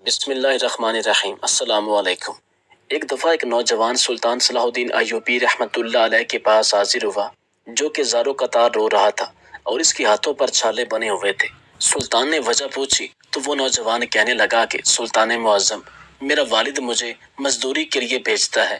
بسم اللہ الرحمن الرحیم۔ السلام علیکم۔ ایک دفعہ ایک نوجوان سلطان صلاح الدین ایوبی رحمۃ اللہ علیہ کے پاس حاضر ہوا، جو کہ زارو قطار رو رہا تھا اور اس کے ہاتھوں پر چھالے بنے ہوئے تھے۔ سلطان نے وجہ پوچھی تو وہ نوجوان کہنے لگا کہ سلطان معظم، میرا والد مجھے مزدوری کے لیے بھیجتا ہے۔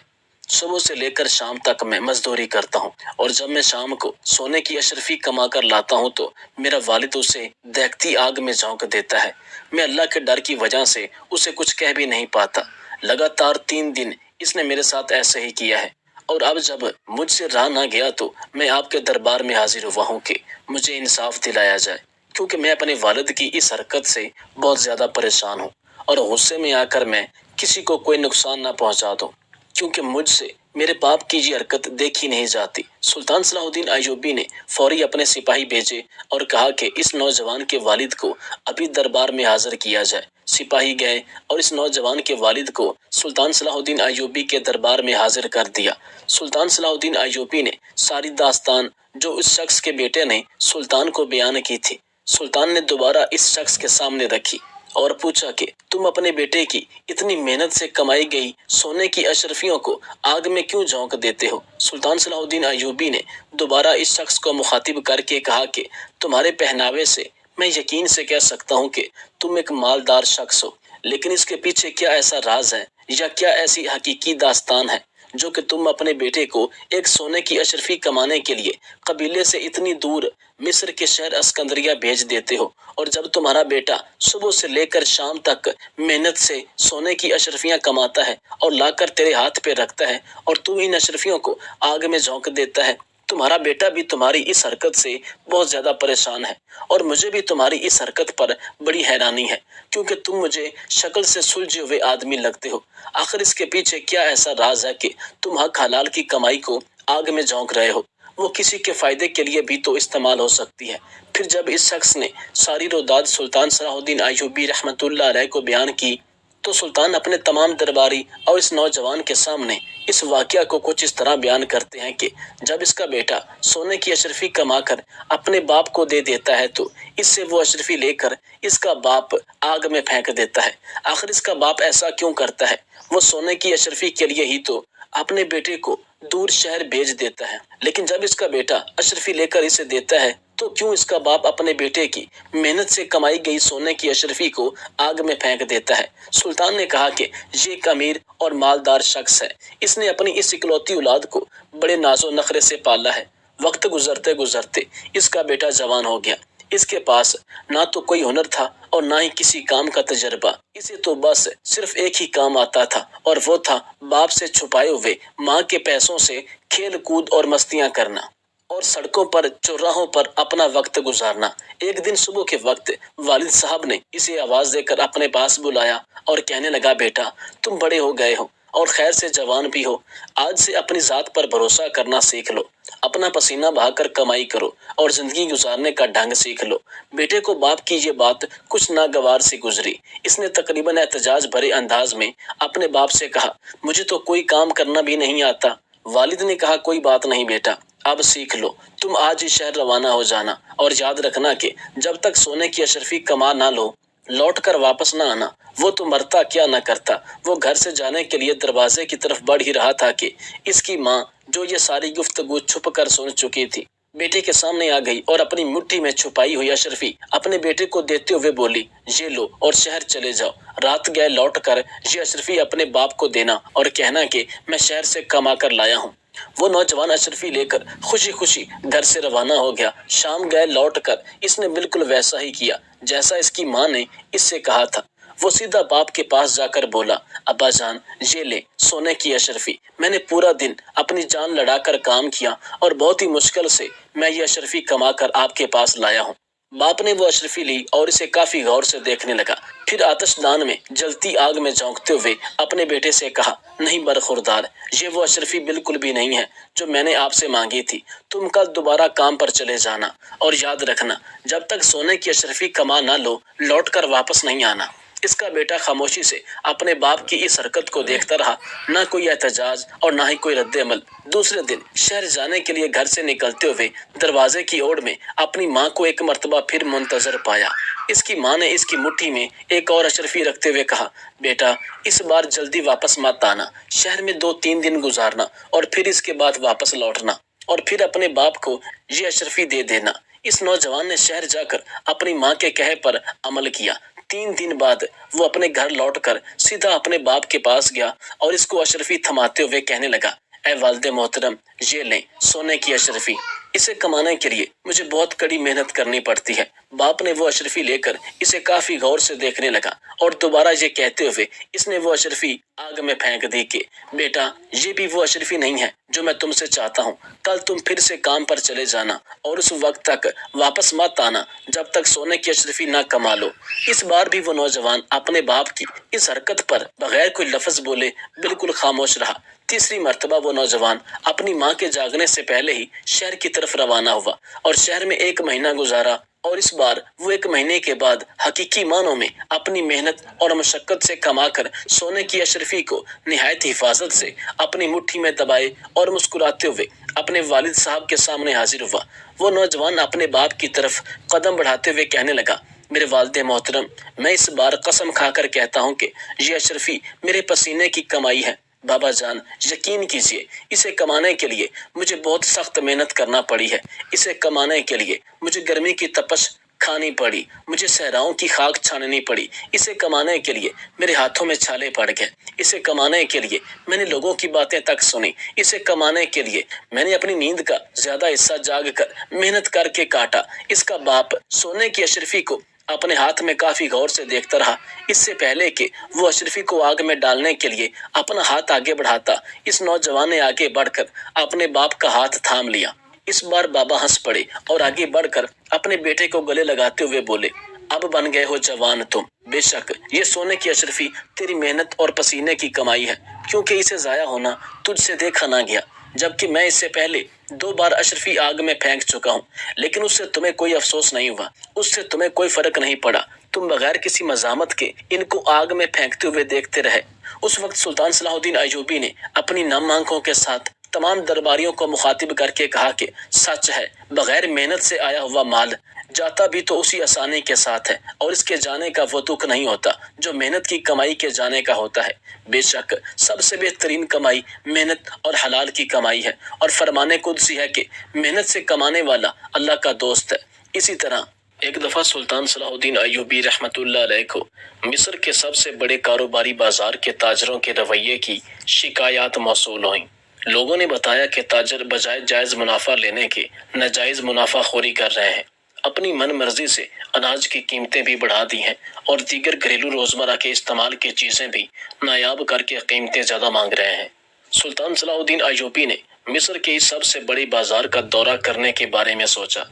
صبح سے لے کر شام تک میں مزدوری کرتا ہوں، اور جب میں شام کو سونے کی اشرفی کما کر لاتا ہوں تو میرا والد اسے دیکھتی آگ میں جھونک دیتا ہے۔ میں اللہ کے ڈر کی وجہ سے اسے کچھ کہہ بھی نہیں پاتا۔ لگاتار 3 دن اس نے میرے ساتھ ایسے ہی کیا ہے، اور اب جب مجھ سے رہا نہ گیا تو میں آپ کے دربار میں حاضر ہوا ہوں کہ مجھے انصاف دلایا جائے، کیونکہ میں اپنے والد کی اس حرکت سے بہت زیادہ پریشان ہوں، اور غصے میں آ کر میں کسی کو کوئی نقصان نہ پہنچا دوں، کیونکہ مجھ سے میرے باپ کی یہ حرکت دیکھی نہیں جاتی۔ سلطان صلاح الدین ایوبی نے فوری اپنے سپاہی بھیجے اور کہا کہ اس نوجوان کے والد کو ابھی دربار میں حاضر کیا جائے۔ سپاہی گئے اور اس نوجوان کے والد کو سلطان صلاح الدین ایوبی کے دربار میں حاضر کر دیا۔ سلطان صلاح الدین ایوبی نے ساری داستان جو اس شخص کے بیٹے نے سلطان کو بیان کی تھی، سلطان نے دوبارہ اس شخص کے سامنے رکھی اور پوچھا کہ تم اپنے بیٹے کی اتنی محنت سے کمائی گئی سونے کی اشرفیوں کو آگ میں کیوں جھونک دیتے ہو؟ سلطان صلاح الدین ایوبی نے دوبارہ اس شخص کو مخاطب کر کے کہا کہ تمہارے پہناوے سے میں یقین سے کہہ سکتا ہوں کہ تم ایک مالدار شخص ہو، لیکن اس کے پیچھے کیا ایسا راز ہے یا کیا ایسی حقیقی داستان ہے جو کہ تم اپنے بیٹے کو ایک سونے کی اشرفی کمانے کے لیے قبیلے سے اتنی دور مصر کے شہر اسکندریہ بھیج دیتے ہو، اور جب تمہارا بیٹا صبح سے لے کر شام تک محنت سے سونے کی اشرفیاں کماتا ہے اور لا کر تیرے ہاتھ پہ رکھتا ہے اور تو ان اشرفیوں کو آگ میں جھونک دیتا ہے؟ تمہارا بیٹا بھی تمہاری اس حرکت سے بہت زیادہ پریشان ہے، اور مجھے بھی تمہاری اس حرکت پر بڑی حیرانی ہے، کیونکہ تم مجھے شکل سے سلجھے ہوئے آدمی لگتے ہو۔ آخر اس کے پیچھے کیا ایسا راز ہے کہ تم حق حلال کی کمائی کو آگ میں جھونک رہے ہو؟ وہ کسی کے فائدے کے لیے بھی تو استعمال ہو سکتی ہے۔ پھر جب اس شخص نے ساری روداد سلطان صلاح الدین ایوبی رحمۃ اللہ علیہ کو بیان کی تو سلطان اپنے تمام درباری اور اس نوجوان کے سامنے اس واقعہ کو کچھ اس طرح بیان کرتے ہیں کہ جب اس کا بیٹا سونے کی اشرفی کما کر اپنے باپ کو دے دیتا ہے تو اس سے وہ اشرفی لے کر اس کا باپ آگ میں پھینک دیتا ہے۔ آخر اس کا باپ ایسا کیوں کرتا ہے؟ وہ سونے کی اشرفی کے لیے ہی تو اپنے بیٹے کو دور شہر بھیج دیتا ہے، لیکن جب اس کا بیٹا اشرفی لے کر اسے دیتا ہے تو کیوں اس کا باپ اپنے بیٹے کی محنت سے کمائی گئی سونے کی اشرفی کو آگ میں پھینک دیتا ہے؟ سلطان نے کہا کہ یہ ایک امیر اور مالدار شخص ہے، اس نے اپنی اس اکلوتی اولاد کو بڑے ناز و نخرے سے پالا ہے۔ وقت گزرتے گزرتے اس کا بیٹا جوان ہو گیا، اس کے پاس نہ تو کوئی ہنر تھا اور نہ ہی کسی کام کا تجربہ، اسے تو بس صرف ایک ہی کام آتا تھا، اور وہ تھا باپ سے چھپائے ہوئے ماں کے پیسوں سے کھیل کود اور مستیاں کرنا اور سڑکوں پر چوراہوں پر اپنا وقت گزارنا۔ ایک دن صبح کے وقت والد صاحب نے اسے آواز دے کر اپنے پاس بلایا اور کہنے لگا، بیٹا تم بڑے ہو گئے ہو اور خیر سے جوان بھی ہو، آج سے اپنی ذات پر بھروسہ کرنا سیکھ لو، اپنا پسینہ بہا کر کمائی کرو اور زندگی گزارنے کا ڈھنگ سیکھ لو۔ بیٹے کو باپ کی یہ بات کچھ ناگوار سی گزری، اس نے تقریباً احتجاج بھرے انداز میں اپنے باپ سے کہا، مجھے تو کوئی کام کرنا بھی نہیں آتا۔ والد نے کہا، کوئی بات نہیں بیٹا، اب سیکھ لو، تم آج ہی شہر روانہ ہو جانا، اور یاد رکھنا کہ جب تک سونے کی اشرفی کما نہ لو لوٹ کر واپس نہ آنا۔ وہ تو مرتا کیا نہ کرتا، وہ گھر سے جانے کے لیے دروازے کی طرف بڑھ ہی رہا تھا کہ اس کی ماں، جو یہ ساری گفتگو چھپ کر سن چکی تھی، بیٹے کے سامنے آ گئی اور اپنی مٹھی میں چھپائی ہوئی اشرفی اپنے بیٹے کو دیتے ہوئے بولی، یہ لو اور شہر چلے جاؤ، رات گئے لوٹ کر یہ اشرفی اپنے باپ کو دینا اور کہنا کہ میں شہر سے کما کر لایا ہوں۔ وہ نوجوان اشرفی لے کر خوشی خوشی گھر سے روانہ ہو گیا۔ شام گئے لوٹ کر اس نے بالکل ویسا ہی کیا جیسا اس کی ماں نے اس سے کہا تھا۔ وہ سیدھا باپ کے پاس جا کر بولا، ابا جان، یہ لے سونے کی اشرفی، میں نے پورا دن اپنی جان لڑا کر کام کیا اور بہت ہی مشکل سے میں یہ اشرفی کما کر آپ کے پاس لایا ہوں۔ باپ نے وہ اشرفی لی اور اسے کافی غور سے دیکھنے لگا، پھر آتش دان میں جلتی آگ میں جھونکتے ہوئے اپنے بیٹے سے کہا، نہیں برخوردار، یہ وہ اشرفی بالکل بھی نہیں ہے جو میں نے آپ سے مانگی تھی۔ تم کل دوبارہ کام پر چلے جانا، اور یاد رکھنا جب تک سونے کی اشرفی کما نہ لو لوٹ کر واپس نہیں آنا۔ اس کا بیٹا خاموشی سے اپنے باپ کی اس حرکت کو دیکھتا رہا، نہ کوئی احتجاج اور نہ ہی کوئی رد عمل۔ دوسرے دن شہر جانے کے لیے گھر سے نکلتے ہوئے دروازے کی اوڑ میں اپنی ماں کو ایک مرتبہ پھر منتظر پایا۔ اس کی ماں نے اس کی مٹھی میں ایک اور اشرفی رکھتے ہوئے کہا، بیٹا اس بار جلدی واپس مت آنا، شہر میں 2-3 دن گزارنا اور پھر اس کے بعد واپس لوٹنا اور پھر اپنے باپ کو یہ اشرفی دے دینا۔ اس نوجوان نے شہر جا کر اپنی ماں کے کہے پر عمل کیا۔ 3 دن بعد وہ اپنے گھر لوٹ کر سیدھا اپنے باپ کے پاس گیا اور اس کو اشرفی تھماتے ہوئے کہنے لگا، اے والد محترم، یہ لیں سونے کی اشرفی، اسے کمانے کے لیے مجھے بہت کڑی محنت کرنی پڑتی ہے۔ باپ نے وہ اشرفی لے کر اسے کافی غور سے دیکھنے لگا اور دوبارہ یہ کہتے ہوئے اس نے وہ اشرفی آگ میں پھینک دی کہ بیٹا یہ بھی وہ اشرفی نہیں ہے جو میں تم سے چاہتا ہوں۔ کل تم پھر سے کام پر چلے جانا اور اس وقت تک واپس مت آنا جب تک سونے کی اشرفی نہ کما لو۔ اس بار بھی وہ نوجوان اپنے باپ کی اس حرکت پر بغیر کوئی لفظ بولے بالکل خاموش رہا۔ تیسری مرتبہ وہ نوجوان اپنی ماں کے جاگنے سے پہلے ہی شہر کی طرف روانہ ہوا اور شہر میں 1 مہینہ گزارا، اور اس بار وہ 1 مہینے کے بعد حقیقی معنوں میں اپنی محنت اور مشقت سے کما کر سونے کی اشرفی کو نہایت حفاظت سے اپنی مٹھی میں دبائے اور مسکراتے ہوئے اپنے والد صاحب کے سامنے حاضر ہوا۔ وہ نوجوان اپنے باپ کی طرف قدم بڑھاتے ہوئے کہنے لگا، میرے والد محترم، میں اس بار قسم کھا کر کہتا ہوں کہ یہ اشرفی میرے پسینے کی کمائی ہے۔ بابا جان یقین کیجئے، اسے کمانے کے لیے مجھے بہت سخت محنت کرنا پڑی ہے۔ اسے کمانے کے لیے مجھے گرمی کی تپش کھانی پڑی، مجھے صحراؤں کی خاک چھاننی پڑی، اسے کمانے کے لیے میرے ہاتھوں میں چھالے پڑ گئے، اسے کمانے کے لیے میں نے لوگوں کی باتیں تک سنی، اسے کمانے کے لیے میں نے اپنی نیند کا زیادہ حصہ جاگ کر محنت کر کے کاٹا۔ اس کا باپ سونے کی اشرفی کو اپنے ہاتھ میں کافی غور سے دیکھتا رہا۔ اس سے پہلے کہ وہ اشرفی کو آگ میں ڈالنے کے لیے اپنا ہاتھ آگے بڑھاتا، اس نوجوان نے آگے بڑھ کر اپنے باپ کا ہاتھ تھام لیا۔ اس بار بابا ہنس پڑے اور آگے بڑھ کر اپنے بیٹے کو گلے لگاتے ہوئے بولے، اب بن گئے ہو جوان تم۔ بے شک یہ سونے کی اشرفی تیری محنت اور پسینے کی کمائی ہے، کیونکہ اسے ضائع ہونا تجھ سے دیکھا نہ گیا، جبکہ میں اس سے پہلے 2 بار اشرفی آگ میں پھینک چکا ہوں، لیکن اس سے تمہیں کوئی افسوس نہیں ہوا، اس سے تمہیں کوئی فرق نہیں پڑا، تم بغیر کسی مزاحمت کے ان کو آگ میں پھینکتے ہوئے دیکھتے رہے۔ اس وقت سلطان صلاح الدین ایوبی نے اپنی نم آنکھوں کے ساتھ تمام درباریوں کو مخاطب کر کے کہا کہ سچ ہے، بغیر محنت سے آیا ہوا مال جاتا بھی تو اسی آسانی کے ساتھ ہے، اور اس کے جانے کا وہ دکھ نہیں ہوتا جو محنت کی کمائی کے جانے کا ہوتا ہے۔ بے شک سب سے بہترین کمائی محنت اور حلال کی کمائی ہے، اور فرمان قدسی ہے کہ محنت سے کمانے والا اللہ کا دوست ہے۔ اسی طرح ایک دفعہ سلطان صلاح الدین ایوبی رحمۃ اللہ علیہ کو مصر کے سب سے بڑے کاروباری بازار کے تاجروں کے رویے کی شکایات موصول ہوئیں۔ لوگوں نے بتایا کہ تاجر بجائے جائز منافع لینے کے ناجائز منافع خوری کر رہے ہیں، اپنی من مرضی سے اناج کی قیمتیں بھی بڑھا دی ہیں اور دیگر گھریلو روزمرہ کے استعمال کی چیزیں بھی نایاب کر کے قیمتیں زیادہ مانگ رہے ہیں۔ سلطان صلاح الدین ایوبی نے مصر کے اس سب سے بڑی بازار کا دورہ کرنے کے بارے میں سوچا۔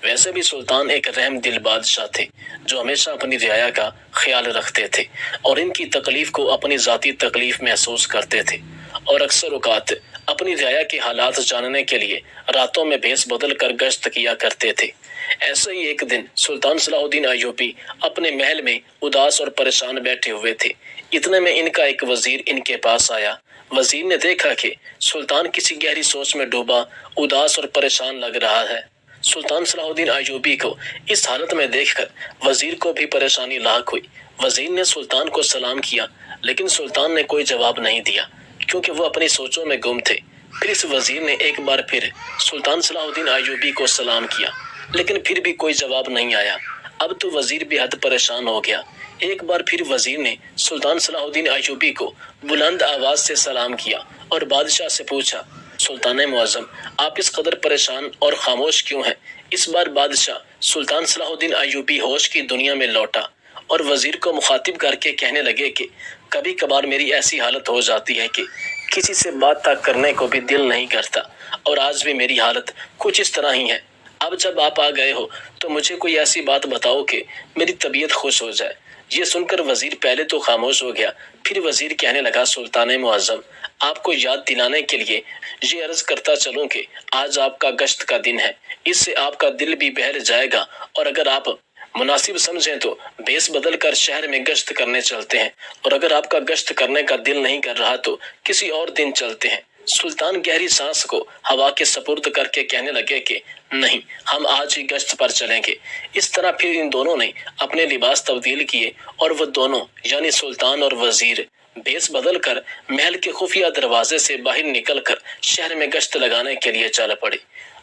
ویسے بھی سلطان ایک رحم دل بادشاہ تھے جو ہمیشہ اپنی رعایا کا خیال رکھتے تھے اور ان کی تکلیف کو اپنی ذاتی تکلیف محسوس کرتے تھے، اور اکثر اوقات اپنی رعایا کے حالات جاننے کے لیے راتوں میں بھیس بدل کر گشت کیا کرتے تھے۔ ایسے ہی ایک دن سلطان صلاح الدین ایوبی اپنے محل میں اداس اور پریشان بیٹھے ہوئے تھے۔ اتنے میں ان کا ایک وزیر ان کے پاس آیا۔ وزیر نے دیکھا کہ سلطان کسی گہری سوچ میں ڈوبا، اداس اور پریشان لگ رہا ہے۔ سلطان صلاح الدین ایوبی کو اس حالت میں دیکھ کر وزیر کو بھی پریشانی لاحق ہوئی۔ وزیر نے سلطان کو سلام کیا، لیکن سلطان نے کوئی جواب نہیں دیا کیونکہ وہ اپنی سوچوں میں گم تھے۔ پھر اس وزیر نے ایک بار پھر سلطان صلاح الدین ایوبی کو سلام کیا، لیکن پھر بھی کوئی جواب نہیں آیا۔ اب تو وزیر بے حد پریشان ہو گیا۔ ایک بار پھر وزیر نے سلطان صلاح الدین ایوبی کو بلند آواز سے سلام کیا اور بادشاہ سے پوچھا، سلطان معظم، آپ اس قدر پریشان اور خاموش کیوں ہیں؟ اس بار بادشاہ سلطان صلاح الدین ایوبی ہوش کی دنیا میں لوٹا اور وزیر کو مخاطب کر کے کہنے لگے کہ کبھی کبھار میری ایسی حالت ہو جاتی ہے کہ کسی سے بات تک کرنے کو بھی دل نہیں کرتا، اور آج بھی میری حالت کچھ اس طرح ہی ہے۔ اب جب آپ آ گئے ہو تو مجھے کوئی ایسی بات بتاؤ کہ میری طبیعت خوش ہو جائے۔ یہ سن کر وزیر پہلے تو خاموش ہو گیا، پھر وزیر کہنے لگا، سلطان معظم، آپ کو یاد دلانے کے لیے یہ عرض کرتا چلوں کہ آج آپ کا گشت کا دن ہے، اس سے آپ کا دل بھی بہل جائے گا، اور اگر آپ مناسب سمجھیں تو بیس بدل کر شہر میں گشت کرنے چلتے ہیں، اور اگر آپ کا گشت کرنے کا دل نہیں کر رہا تو کسی اور دن چلتے ہیں۔ سلطان گہری سانس کو ہوا کے سپرد کر کے کہنے لگے کہ نہیں، ہم آج ہی گشت پر چلیں گے۔ اس طرح پھر ان دونوں نے اپنے لباس تبدیل کیے اور وہ دونوں یعنی سلطان اور وزیر بیس بدل کر محل کے خفیہ دروازے سے باہر نکل کر شہر میں گشت لگانے کے لیے چل پڑے۔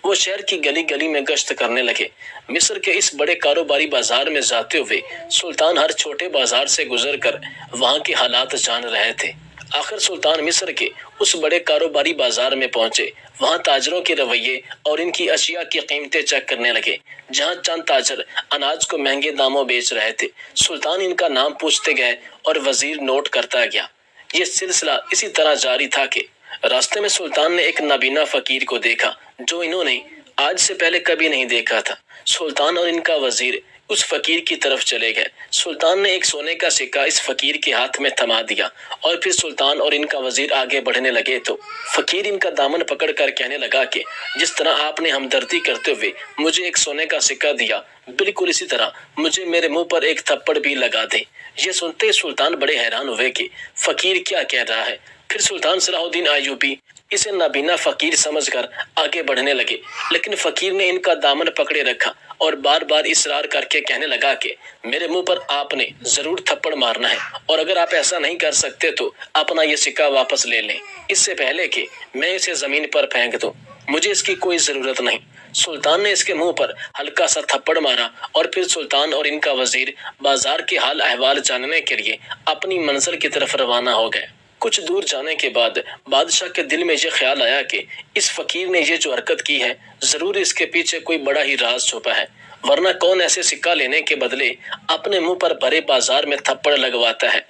وہ شہر کی گلی گلی میں گشت کرنے لگے۔ مصر کے اس بڑے کاروباری بازار میں جاتے ہوئے سلطان ہر چھوٹے بازار سے گزر کر وہاں کے حالات جان رہے تھے۔ آخر سلطان مصر کے اس بڑے کاروباری بازار میں پہنچے۔ وہاں تاجروں کے رویے اور ان کی اشیاء کی قیمتیں چیک کرنے لگے۔ جہاں چند تاجر اناج کو مہنگے داموں بیچ رہے تھے، سلطان ان کا نام پوچھتے گئے اور وزیر نوٹ کرتا گیا۔ یہ سلسلہ اسی طرح جاری تھا کہ راستے میں سلطان نے ایک نابینا فقیر کو دیکھا جو انہوں نے آج سے پہلے کبھی نہیں دیکھا تھا۔ سلطان اور ان کا وزیر اس فقیر کی طرف چلے گئے۔ سلطان نے ایک سونے کا سکہ اس فقیر کے ہاتھ میں تھما دیا اور پھر سلطان اور ان کا وزیر آگے بڑھنے لگے تو فقیر ان کا دامن پکڑ کر کہنے لگا کہ جس طرح آپ نے ہمدردی کرتے ہوئے مجھے ایک سونے کا سکہ دیا، بالکل اسی طرح مجھے میرے منہ پر ایک تھپڑ بھی لگا دیں۔ یہ سنتے ہی سلطان بڑے حیران ہوئے کہ فقیر کیا کہہ رہا ہے۔ پھر سلطان صلاح الدین ایوبی اسے نابینا فقیر سمجھ کر آگے بڑھنے لگے، لیکن فقیر نے ان کا دامن پکڑے رکھا اور بار بار اصرار کر کے کہنے لگا کہ میرے منہ پر آپ نے ضرور تھپڑ مارنا ہے، اور اگر آپ ایسا نہیں کر سکتے تو اپنا یہ سکہ واپس لے لیں، اس سے پہلے کہ میں اسے زمین پر پھینک دوں۔ مجھے اس کی کوئی ضرورت نہیں۔ سلطان نے اس کے منہ پر ہلکا سا تھپڑ مارا اور پھر سلطان اور ان کا وزیر بازار کے حال احوال جاننے کے لیے اپنی منزل کی طرف روانہ ہو گئے۔ کچھ دور جانے کے بعد بادشاہ کے دل میں یہ خیال آیا کہ اس فقیر نے یہ جو حرکت کی ہے، ضرور اس کے پیچھے کوئی بڑا ہی راز چھپا ہے، ورنہ کون ایسے سکہ لینے کے بدلے اپنے منہ پر بھرے بازار میں تھپڑ لگواتا ہے؟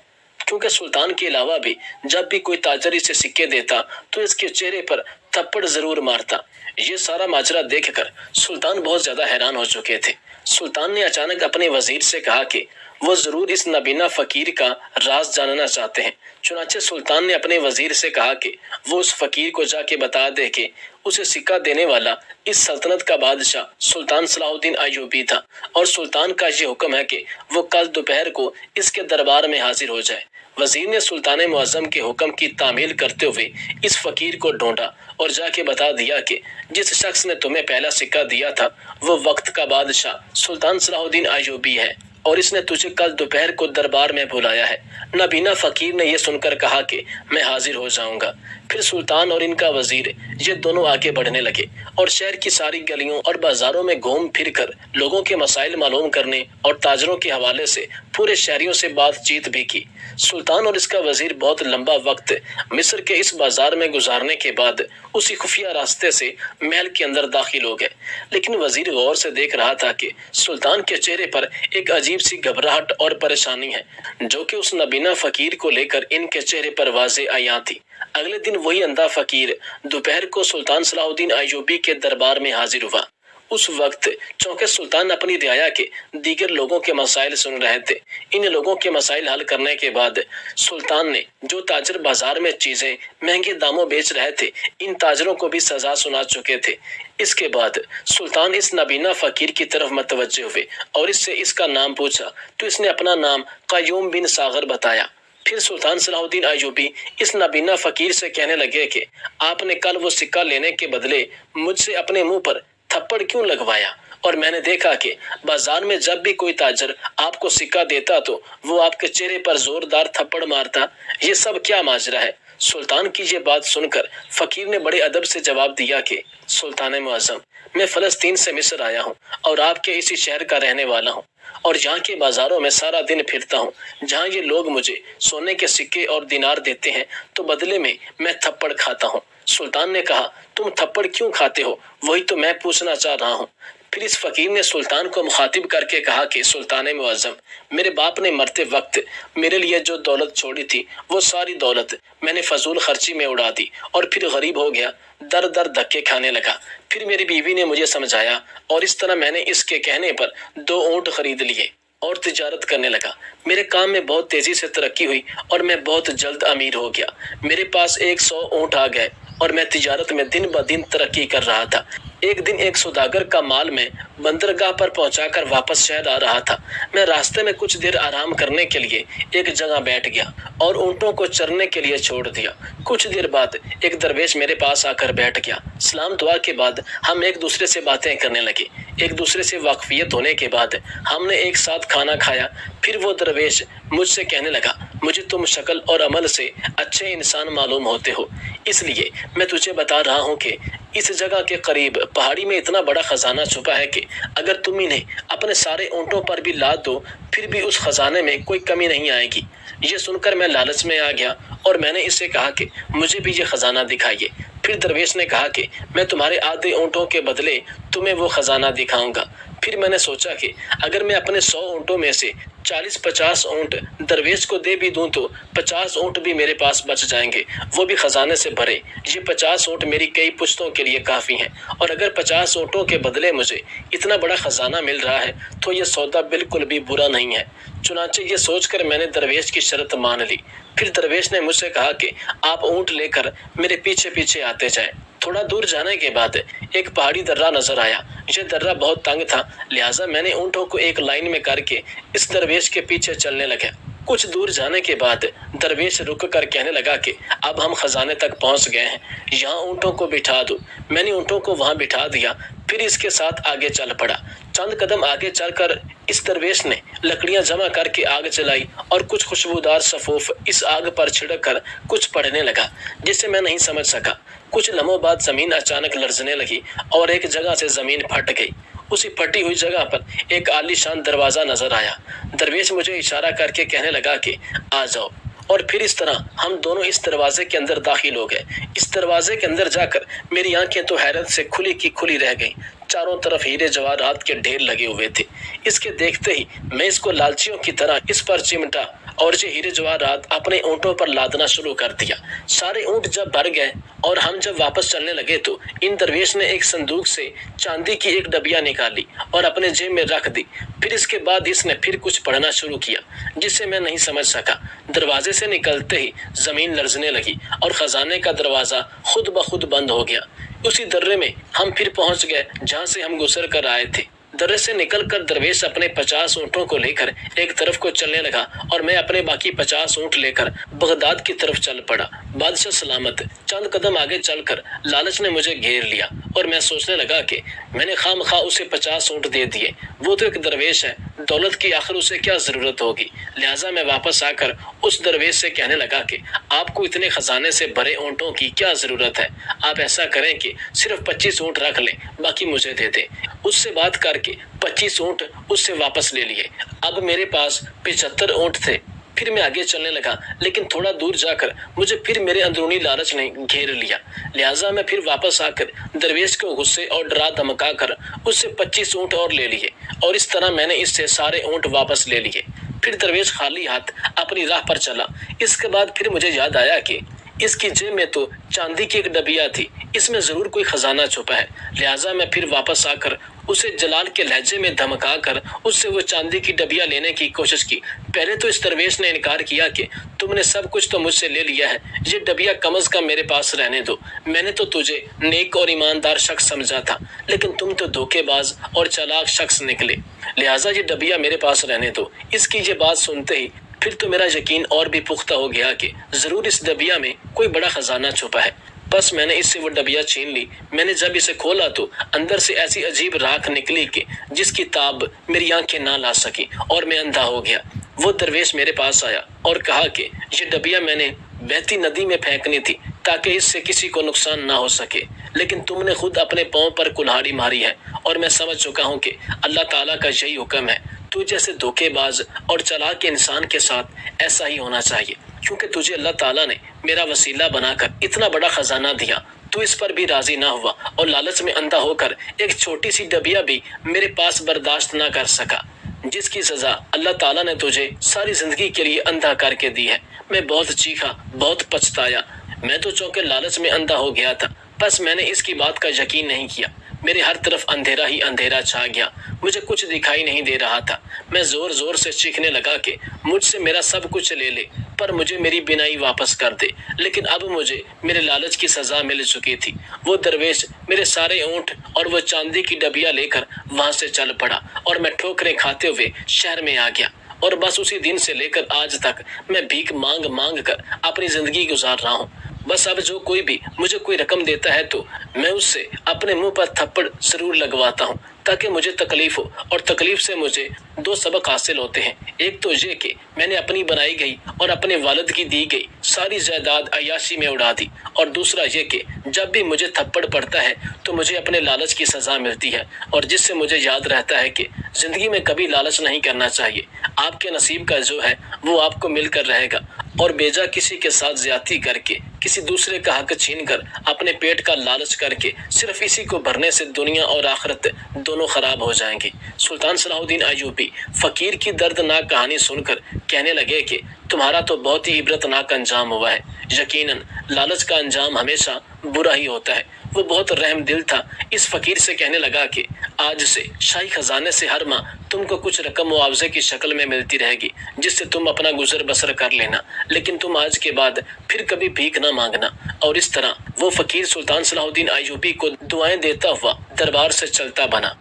کیونکہ سلطان کے علاوہ بھی جب بھی کوئی تاجر اسے سکے دیتا تو اس کے چہرے پر تھپڑ ضرور مارتا۔ یہ سارا ماجرا دیکھ کر سلطان بہت زیادہ حیران ہو چکے تھے۔ سلطان نے اچانک اپنے وزیر سے کہا کہ وہ ضرور اس نابینا فقیر کا راز جاننا چاہتے ہیں۔ چنانچہ سلطان نے اپنے وزیر سے کہا کہ وہ اس فقیر کو جا کے بتا دے کہ اسے سکہ دینے والا اس سلطنت کا بادشاہ سلطان صلاح الدین ایوبی تھا، اور سلطان کا یہ حکم ہے کہ وہ کل دوپہر کو اس کے دربار میں حاضر ہو جائے۔ وزیر نے سلطان معظم کے حکم کی تعمیل کرتے ہوئے اس فقیر کو ڈھونڈا اور جا کے بتا دیا کہ جس شخص نے تمہیں پہلا سکہ دیا تھا وہ وقت کا بادشاہ سلطان صلاح الدین ایوبی ہے، اور اس نے تجھے کل دوپہر کو دربار میں بلایا ہے۔ نابینا فقیر نے یہ سن کر کہا کہ میں حاضر ہو جاؤں گا۔ پھر سلطان اور ان کا وزیر یہ دونوں آگے بڑھنے لگے اور شہر کی ساری گلیوں اور بازاروں میں گھوم پھر کر لوگوں کے مسائل معلوم کرنے اور تاجروں کے حوالے سے پورے شہریوں سے بات چیت بھی کی۔ سلطان اور اس کا وزیر بہت لمبا وقت مصر کے اس بازار میں گزارنے کے بعد اسی خفیہ راستے سے محل کے اندر داخل ہو گئے، لیکن وزیر غور سے دیکھ رہا تھا کہ سلطان کے چہرے پر ایک عجیب سی گھبراہٹ اور پریشانی ہے جو کہ اس نابینا فقیر کو لے کر ان کے چہرے پر واضح عیاں تھی۔ اگلے دن وہی اندھا فقیر دوپہر کو سلطان صلاح الدین ایوبی کے دربار میں حاضر ہوا۔ اس وقت چونکہ سلطان اپنی رعایا کے دیگر لوگوں کے مسائل سن رہے تھے، ان لوگوں کے مسائل حل کرنے کے بعد سلطان نے جو تاجر بازار میں چیزیں مہنگے داموں بیچ رہے تھے ان تاجروں کو بھی سزا سنا چکے تھے۔ اس کے بعد سلطان اس نابینا فقیر کی طرف متوجہ ہوئے اور اس سے اس کا نام پوچھا تو اس نے اپنا نام قیوم بن ساغر بتایا۔ پھر سلطان صلاح الدین ایوبی اس نابینا فقیر سے کہنے لگے کہ آپ نے کل وہ سکہ لینے کے بدلے مجھ سے اپنے منہ پر تھپڑ کیوں لگوایا؟ اور میں نے دیکھا کہ بازار میں جب بھی کوئی تاجر آپ کو سکہ دیتا تو وہ آپ کے چہرے پر زوردار تھپڑ مارتا۔ یہ سب کیا ماجرا ہے؟ سلطان کی یہ بات سن کر فقیر نے بڑے ادب سے جواب دیا کہ سلطان معظم، میں فلسطین سے مصر آیا ہوں اور آپ کے اسی شہر کا رہنے والا ہوں، اور یہاں کے بازاروں میں سارا دن پھرتا ہوں۔ جہاں یہ لوگ مجھے سونے کے سکے اور دینار دیتے ہیں تو بدلے میں میں تھپڑ کھاتا ہوں۔ سلطان نے کہا تم تھپڑ کیوں کھاتے ہو؟ وہی تو میں پوچھنا چاہ رہا ہوں۔ پھر اس فقیر نے سلطان کو مخاطب کر کے کہا کہ سلطان معظم، میرے باپ نے مرتے وقت میرے لیے جو دولت چھوڑی تھی وہ ساری دولت میں نے فضول خرچی میں اڑا دی اور پھر غریب ہو گیا، در در دھکے کھانے لگا۔ پھر میری بیوی نے مجھے سمجھایا اور اس طرح میں نے اس کے کہنے پر 2 اونٹ خرید لیے اور تجارت کرنے لگا۔ میرے کام میں بہت تیزی سے ترقی ہوئی اور میں بہت جلد امیر ہو گیا۔ میرے پاس 100 اونٹ آ گئے اور میں تجارت میں دن بدن ترقی کر رہا تھا۔ ایک دن ایک سوداگر کا مال میں بندرگاہ پر پہنچا کر واپس شہر آ رہا تھا۔ میں راستے میں کچھ دیر آرام کرنے کے لیے ایک جگہ بیٹھ گیا اور اونٹوں کو چرنے کے لیے چھوڑ دیا۔ کچھ دیر بعد ایک درویش میرے پاس آ کر بیٹھ گیا۔ سلام دعا کے بعد ہم ایک دوسرے سے باتیں کرنے لگے۔ ایک دوسرے سے واقفیت ہونے کے بعد ہم نے ایک ساتھ کھانا کھایا۔ پھر وہ درویش مجھ سے کہنے لگا، مجھے تم شکل اور عمل سے اچھے انسان معلوم ہوتے ہو، اس لیے میں تجھے بتا رہا ہوں کہ اس جگہ کے قریب پہاڑی میں اتنا بڑا خزانہ چھپا ہے کہ اگر تم انہیں اپنے سارے اونٹوں پر بھی لاد دو پھر بھی اس خزانے میں کوئی کمی نہیں آئے گی۔ یہ سن کر میں لالچ میں آ گیا اور میں نے اس سے کہا کہ مجھے بھی یہ خزانہ دکھائیے۔ پھر درویش نے کہا کہ میں تمہارے آدھے اونٹوں کے بدلے تمہیں وہ خزانہ دکھاؤں گا۔ پھر میں نے سوچا کہ اگر میں اپنے 100 اونٹوں میں سے 40-50 اونٹ درویش کو دے بھی دوں تو 50 اونٹ بھی میرے پاس بچ جائیں گے، وہ بھی خزانے سے بھرے۔ یہ 50 اونٹ میری کئی پشتوں کے لیے کافی ہیں، اور اگر 50 اونٹوں کے بدلے مجھے اتنا بڑا خزانہ مل رہا ہے تو یہ سودا بالکل بھی برا نہیں ہے۔ چنانچہ یہ سوچ کر میں نے درویش کی شرط مان لی۔ پھر درویش نے مجھ سے کہا کہ آپ اونٹ لے کر میرے پیچھے پیچھے آتے جائیں۔ تھوڑا دور جانے کے بعد ایک پہاڑی درہ نظر آیا۔ یہ درہ بہت تنگ تھا، لہٰذا میں نے اونٹوں کو ایک لائن میں کر کے اس درویش کے پیچھے چلنے لگا۔ کچھ دور جانے کے بعد درویش رک کر کہنے لگا کہ اب ہم خزانے تک پہنچ گئے ہیں، یہاں اونٹوں کو بٹھا دو۔ میں نے اونٹوں کو وہاں بٹھا دیا، پھر اس کے ساتھ آگے چل پڑا۔ چند قدم آگے چل کر اس درویش نے لکڑیاں جمع کر کے آگ جلائی اور کچھ خوشبودار صفوف اس آگ پر چھڑک کر کچھ پڑھنے لگا جسے میں نہیں سمجھ سکا۔ کچھ لمحوں بعد زمین اچانک لرزنے لگی اور ایک جگہ سے زمین پھٹ گئی۔ اسی پھٹی ہوئی جگہ پر ایک عالی شان دروازہ نظر آیا۔ درویش مجھے اشارہ کر کے کہنے لگا کہ آ جاؤ، اور پھر اس طرح ہم دونوں اس دروازے کے اندر داخل ہو گئے۔ اس دروازے کے اندر جا کر میری آنکھیں تو حیرت سے کھلی کی کھلی رہ گئیں۔ چاروں طرف ہیرے جواہرات کے ڈھیر لگے ہوئے تھے۔ اس کے دیکھتے ہی میں اس کو لالچیوں کی طرح اس پر چمٹا اور یہ ہیرے جواہرات اپنے اونٹوں پر لادنا شروع کر دیا۔ سارے اونٹ جب بھر گئے اور ہم جب واپس چلنے لگے تو ان درویش نے ایک صندوق سے چاندی کی ایک ڈبیا نکالی اور اپنے جیب میں رکھ دی۔ پھر اس کے بعد اس نے پھر کچھ پڑھنا شروع کیا جسے میں نہیں سمجھ سکا۔ دروازے سے نکلتے ہی زمین لرزنے لگی اور خزانے کا دروازہ خود بخود بند ہو گیا۔ اسی درے میں ہم پھر پہنچ گئے جہاں سے ہم گزر کر آئے تھے۔ درے سے نکل کر درویش اپنے 50 اونٹوں کو لے کر ایک طرف کو چلنے لگا اور میں اپنے باقی 50 اونٹ لے کر بغداد کی طرف چل پڑا۔ بادشاہ سلامت۔ چند قدم آگے چل کر لالچ نے مجھے گھیر لیا اور میں سوچنے لگا کہ میں نے خواہ مخواہ اسے 50 اونٹ دے دیے۔ وہ تو ایک درویش ہے، دولت کی آخر اسے کیا ضرورت ہوگی؟ لہٰذا میں واپس آ کر اس درویش سے کہنے لگا کہ آپ کو اتنے خزانے سے بھرے اونٹوں کی کیا ضرورت ہے؟ آپ ایسا کریں کہ صرف 25 اونٹ رکھ لیں، باقی مجھے دے دیں۔ اس سے بات کر کے 25 اونٹ اس سے واپس لے لیے۔ اب میرے پاس 75 اونٹ تھے۔ پھر میں آگے چلنے لگا، لیکن تھوڑا دور جا کر مجھے پھر میرے اندرونی لالچ نے گھیر لیا۔ لہٰذا میں پھر واپس آ کر درویش کو غصے اور ڈرا دھمکا کر اس سے 25 اونٹ اور لے لیے، اور اس طرح میں نے اس سے سارے اونٹ واپس لے لیے۔ پھر درویش خالی ہاتھ اپنی راہ پر چلا۔ اس کے بعد پھر مجھے یاد آیا کہ اس کی جیب میں تو چاندی کی ایک ڈبیا تھی، اس میں ضرور کوئی خزانہ چھپا ہے۔ لہٰذا میں پھر واپس آ کر اسے جلال کے لہجے میں دھمکا کر اس سے وہ چاندی کی ڈبیا لینے کی کوشش کی۔ پہلے تو اس درویش نے انکار کیا کہ تم نے سب کچھ تو مجھ سے لے لیا ہے، یہ ڈبیا کم از کم میرے پاس رہنے دو۔ میں نے تو تجھے نیک اور ایماندار شخص سمجھا تھا، لیکن تم تو دھوکے باز اور چالاک شخص نکلے۔ لہٰذا یہ ڈبیا میرے پاس رہنے دو۔ اس کی یہ بات سنتے ہی پھر تو میرا یقین اور بھی پختہ ہو گیا کہ ضرور اس ڈبیا میں کوئی بڑا خزانہ چھپا ہے۔ بس میں نے اس سے وہ ڈبیا چھین لی۔ میں نے جب اسے کھولا تو اندر سے ایسی عجیب راکھ نکلی کہ جس کی تاب میری آنکھیں نہ لا سکی اور میں اندھا ہو گیا۔ وہ درویش میرے پاس آیا اور کہا کہ یہ ڈبیا میں نے بہتی ندی میں پھینکنی تھی تاکہ اس سے کسی کو نقصان نہ ہو سکے، لیکن تم نے خود اپنے پاؤں پر کلہاڑی ماری ہے، اور میں سمجھ چکا ہوں کہ اللہ تعالیٰ کا یہی حکم ہے۔ تو جیسے دھوکے باز اور چالاک انسان کے ساتھ ایسا ہی ہونا چاہیے، کیونکہ تجھے اللہ تعالیٰ نے میرا وسیلہ بنا کر اتنا بڑا خزانہ دیا، تو اس پر بھی راضی نہ ہوا اور لالچ میں اندھا ہو کر ایک چھوٹی سی ڈبیا بھی میرے پاس برداشت نہ کر سکا، جس کی سزا اللہ تعالیٰ نے تجھے ساری زندگی کے لیے اندھا کر کے دی ہے۔ میں بہت چیخا، بہت پچھتایا۔ میں تو چونکہ لالچ میں اندھا ہو گیا تھا، بس میں نے اس کی بات کا یقین نہیں کیا۔ میرے ہر طرف اندھیرا ہی اندھیرا چھا گیا، مجھے کچھ دکھائی نہیں دے رہا تھا۔ میں زور زور سے چیخنے لگا کہ مجھ سے میرا سب کچھ لے لے، پر مجھے میری بینائی واپس کر دے۔ لیکن اب مجھے میرے لالچ کی سزا مل چکی تھی۔ وہ درویش میرے سارے اونٹ اور وہ چاندی کی ڈبیا لے کر وہاں سے چل پڑا اور میں ٹھوکریں کھاتے ہوئے شہر میں آ گیا، اور بس اسی دن سے لے کر آج تک میں بھیک مانگ مانگ کر اپنی زندگی گزار رہا ہوں۔ بس اب جو کوئی بھی مجھے کوئی رقم دیتا ہے تو میں اس سے اپنے منہ پر تھپڑ ضرور لگواتا ہوں، تاکہ مجھے تکلیف ہو، اور تکلیف سے مجھے دو سبق حاصل ہوتے ہیں۔ ایک تو یہ کہ میں نے اپنی بنائی گئی اور اپنے والد کی دی گئی ساری جائیداد عیاشی میں اڑا دی، اور دوسرا یہ کہ جب بھی مجھے تھپڑ پڑتا ہے تو مجھے اپنے لالچ کی سزا ملتی ہے، اور جس سے مجھے یاد رہتا ہے کہ زندگی میں کبھی لالچ نہیں کرنا چاہیے۔ آپ کے نصیب کا جو ہے وہ آپ کو مل کر رہے گا، اور بیجا کسی کے ساتھ زیادتی کر کے، کسی دوسرے کا حق چھین کر، اپنے پیٹ کا لالچ کر کے، صرف اسی کو بھرنے سے دنیا اور آخرت دونوں خراب ہو جائیں گی۔ سلطان صلاح الدین ایوبی فقیر کی دردناک کہانی سن کر کہنے لگے کہ تمہارا تو بہت ہی عبرتناک انجام ہوا ہے۔ یقیناً لالچ کا انجام ہمیشہ برا ہی ہوتا ہے۔ وہ بہت رحم دل تھا، اس فقیر سے کہنے لگا کہ آج سے شاہی خزانے سے ہر ماہ تم کو کچھ رقم معاوضے کی شکل میں ملتی رہے گی، جس سے تم اپنا گزر بسر کر لینا، لیکن تم آج کے بعد پھر کبھی بھیک نہ مانگنا۔ اور اس طرح وہ فقیر سلطان صلاح الدین ایوبی کو دعائیں دیتا ہوا دربار سے چلتا بنا۔